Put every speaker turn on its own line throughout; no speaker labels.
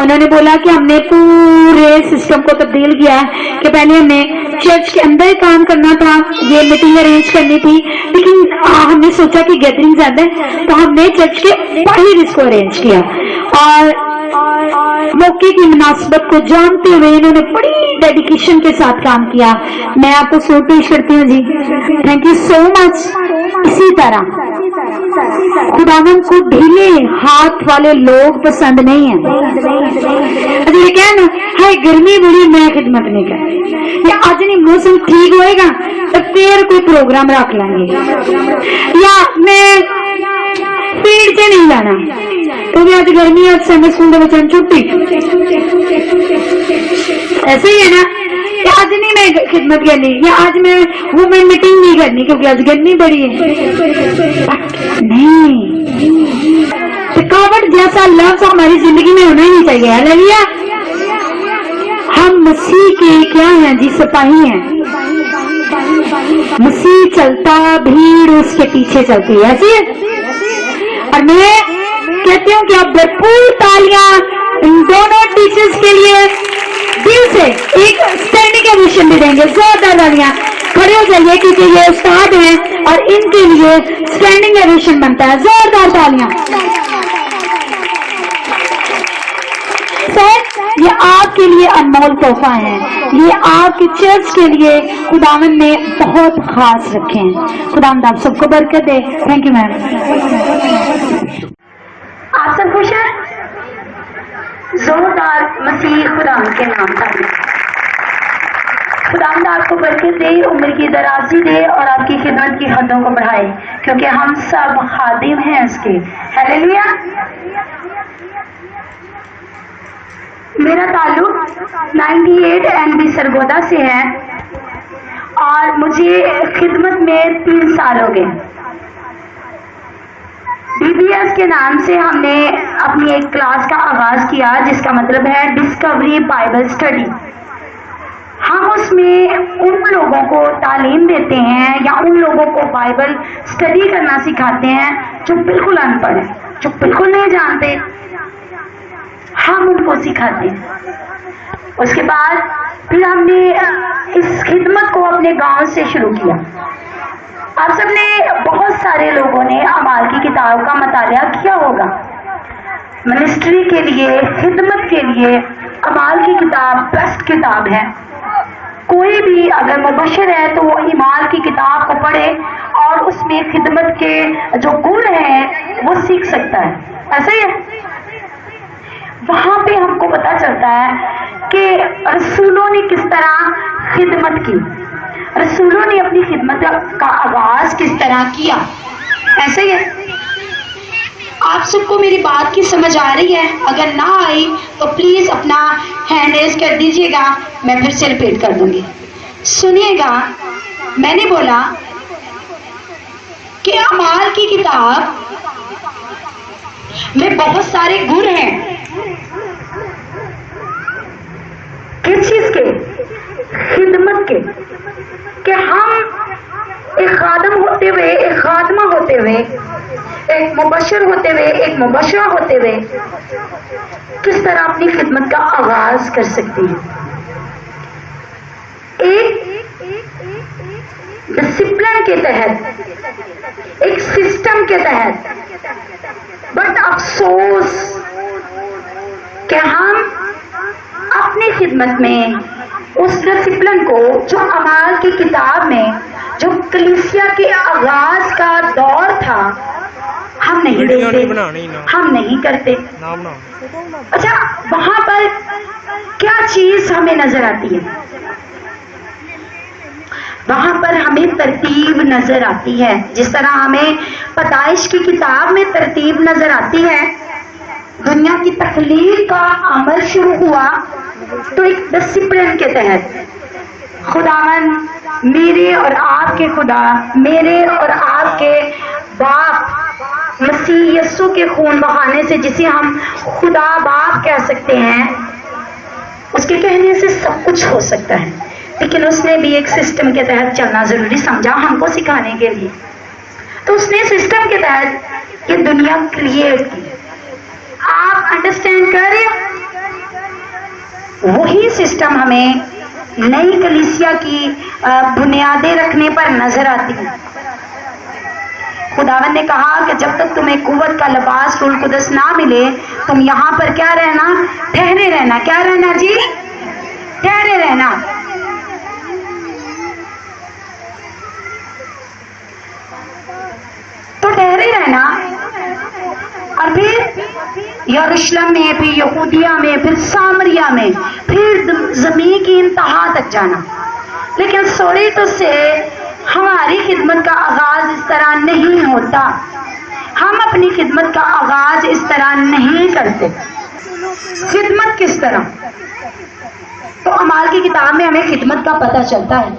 انہوں نے بولا کہ ہم نے پورے سسٹم کو تبدیل کیا ہے کہ پہلے ہمیں چرچ کے اندر کام کرنا تھا، یہ میٹنگ ارینج کرنی تھی، لیکن ہم نے سوچا کہ گیدرنگ زیادہ ہے تو ہم نے چرچ کے باہر اس کو ارینج کیا، اور موقع کی مناسبت کو جانتے ہوئے انہوں نے بڑی ڈیڈیکیشن کے ساتھ کام کیا. میں آپ کو سوٹ پیش کرتی ہوں جی. تھینک یو سو مچ. اسی طرح خداوند کو ڈھیلے ہاتھ والے لوگ پسند نہیں ہیں. یہ کہنا نا ہائے گرمی بڑی میں خدمت نہیں کر، یا آج نہیں موسم ٹھیک ہوئے گا تو پھر کوئی پروگرام رکھ لیں گے، یا میں فیلڈ سے نہیں جانا کیونکہ آج گرمی ہے، سنڈے اسکول کے بچوں چھٹی. ایسے ہی ہے نا کہ آج نہیں میں خدمت کرنی، یا آج میں وومن میٹنگ نہیں کرنی کیونکہ آج گرمی بڑی ہے. نہیں، تھکاوٹ جیسا لفظ ہماری زندگی میں ہونا ہی نہیں چاہیے. ہاللیلویا. ہم مسیح کے کیا ہیں جی؟ سپاہی ہیں. مسیح چلتا، بھیڑ اس کے پیچھے چلتی ہے. ایسی ہے. اور میں کہتی ہوں کہ آپ بھرپور تالیاں ان دونوں ٹیچرز کے لیے دل سے ایک اسٹینڈنگ ایویشن بھی دیں گے. زوردار تالیاں. کھڑے ہو جائیے کیونکہ یہ استاد ہیں اور ان کے لیے اسٹینڈنگ ایویشن بنتا ہے. زوردار تالیاں. سر یہ آپ کے لیے انمول تحفہ ہے، یہ آپ کی چرچ کے لیے خداوند نے بہت خاص رکھے ہیں. خداوند آپ سب کو برکت دے. Thank you ma'am.
آپ سب خوش ہیں؟ زوردار مسیح خداوند کے نام پر. خداوند آپ کو برکت دے، عمر کی درازی دے اور آپ کی خدمت کی حدوں کو بڑھائے، کیونکہ ہم سب خادم ہیں اس کے. ہاللیلویا. میرا تعلق 98 NB سرگودا سے ہے اور مجھے خدمت میں 3 سال ہو گئے. DBS کے نام سے ہم نے اپنی ایک کلاس کا آغاز کیا جس کا مطلب ہے ڈسکوری بائبل اسٹڈی. ہم اس میں ان لوگوں کو تعلیم دیتے ہیں یا ان لوگوں کو بائبل اسٹڈی کرنا سکھاتے ہیں جو بالکل ان پڑھ ہیں، جو بالکل نہیں جانتے. ہم ان کو سکھاتے ہیں. اس کے بعد پھر ہم نے اس خدمت کو اپنے گاؤں سے شروع کیا. آپ سب نے، بہت سارے لوگوں نے اعمال کی کتاب کا مطالعہ کیا ہوگا. منسٹری کے لیے، خدمت کے لیے اعمال کی کتاب بیسٹ کتاب ہے. کوئی بھی اگر مبشر ہے تو وہ اعمال کی کتاب کو پڑھے اور اس میں خدمت کے جو گن ہیں وہ سیکھ سکتا ہے. ایسا ہی ہے. وہاں پہ ہم کو پتا چلتا ہے کہ رسولوں نے کس طرح خدمت کی، رسولوں نے اپنی خدمت کا آغاز کس طرح کیا. ایسے ہی ہے. آپ سب کو میری بات کی سمجھ آ رہی ہے؟ اگر نہ آئی تو پلیز اپنا ہینڈ ریز کر دیجیے گا، میں پھر سے ریپیٹ کر دوں گی. سنیے گا، میں نے بولا کہ اعمال کی کتاب میں بہت سارے گن ہیں. کس چیز کے؟ خدمت کے. کہ ہم ایک خادم ہوتے ہوئے، ایک خادمہ ہوتے ہوئے، ایک مبشر ہوتے ہوئے، ایک مبشرہ ہوتے ہوئے کس طرح اپنی خدمت کا آغاز کر سکتے ہیں. ایک ڈسپلن کے تحت، ایک سسٹم کے تحت. بٹ افسوس کہ ہم اپنی خدمت میں اس ڈسپلن کو جو اعمال کی کتاب میں، جو کلیسیا کے آغاز کا دور تھا، ہم نہیں دیکھتے، ہم نہیں کرتے. اچھا، وہاں پر کیا چیز ہمیں نظر آتی ہے؟ وہاں پر ہمیں ترتیب نظر آتی ہے. جس طرح ہمیں پیدائش کی کتاب میں ترتیب نظر آتی ہے. دنیا کی تخلیق کا عمل شروع ہوا تو ایک ڈسپلن کے تحت خداوند، میرے اور آپ کے خدا، میرے اور آپ کے باپ مسیح یسوع کے خون بہانے سے، جسے ہم خدا باپ کہہ سکتے ہیں، اس کے کہنے سے سب کچھ ہو سکتا ہے. لیکن اس نے بھی ایک سسٹم کے تحت چلنا ضروری سمجھا ہم کو سکھانے کے لیے. تو اس نے سسٹم کے تحت یہ دنیا کریٹ کی. آپ انڈرسٹینڈ کر رہے ہیں؟ وہی سسٹم ہمیں نئی کلیسیا کی بنیادیں رکھنے پر نظر آتی ہیں۔ خداوند نے کہا کہ جب تک تمہیں قوت کا لباس روح القدس نہ ملے تم یہاں پر کیا رہنا؟ ٹھہرے رہنا۔ کیا رہنا جی؟ ٹھہرے رہنا۔ تو ٹھہرے رہنا، اور پھر یروشلم میں، پھر یہودیہ میں، پھر سامریہ میں، پھر زمین کی انتہا تک جانا۔ لیکن سوری تو سے ہماری خدمت کا آغاز اس طرح نہیں ہوتا، ہم اپنی خدمت کا آغاز اس طرح نہیں کرتے۔ خدمت کس طرح؟ تو اعمال کی کتاب میں ہمیں خدمت کا پتہ چلتا ہے۔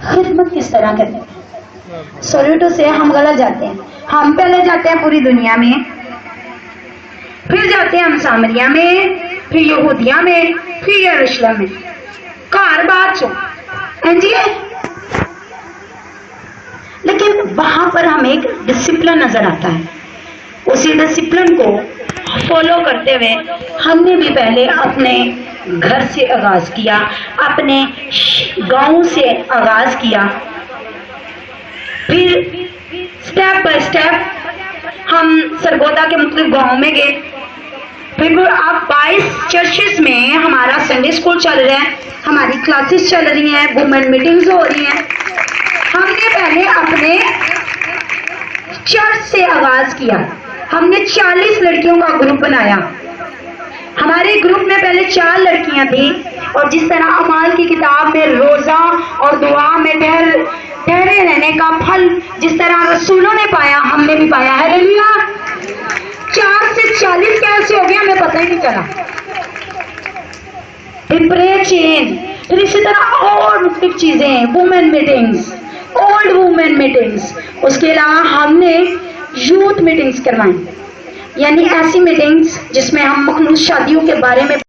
خدمت کس طرح کرتے ہیں؟ سوریٹو سے ہم غلط جاتے ہیں۔ ہم پہلے جاتے ہیں پوری دنیا میں، پھر جاتے ہیں ہم سامریہ میں، پھر یہودیہ میں، پھر یروشلم میں۔ کار بات چو جی، لیکن وہاں پر ہمیں ایک ڈسپلن نظر آتا ہے۔ اسی ڈسپلن کو فالو کرتے ہوئے ہم نے بھی پہلے اپنے گھر سے آغاز کیا، اپنے گاؤں سے آغاز کیا، پھر سٹیپ بائی سٹیپ ہم سرگودا کے مختلف گاؤں میں گئے، پھر اب 22 چرچز میں ہمارا سنڈے اسکول چل رہا ہے، ہماری کلاسز چل رہی ہیں، وومن میٹنگز ہو رہی ہیں۔ ہم نے پہلے اپنے چرچ سے آغاز کیا، ہم نے 40 لڑکیوں کا گروپ بنایا۔ ہمارے گروپ میں پہلے 4 لڑکیاں تھیں، اور جس طرح اعمال کی کتاب میں روزہ اور دعا میں ٹھہرے رہنے کا پھل جس طرح رسولوں نے پایا، ہم نے بھی پایا ہے۔ ہلیلویا۔ 4 سے 40 کیسے ہو گیا ہمیں پتہ ہی نہیں چلا۔ پھر چینج، پھر اسی طرح اور مختلف چیزیں، women meetings, old women meetings, اس کے علاوہ ہم نے یوتھ میٹنگز کروائیں، یعنی ایسی میٹنگز جس میں ہم مخلوط شادیوں کے بارے میں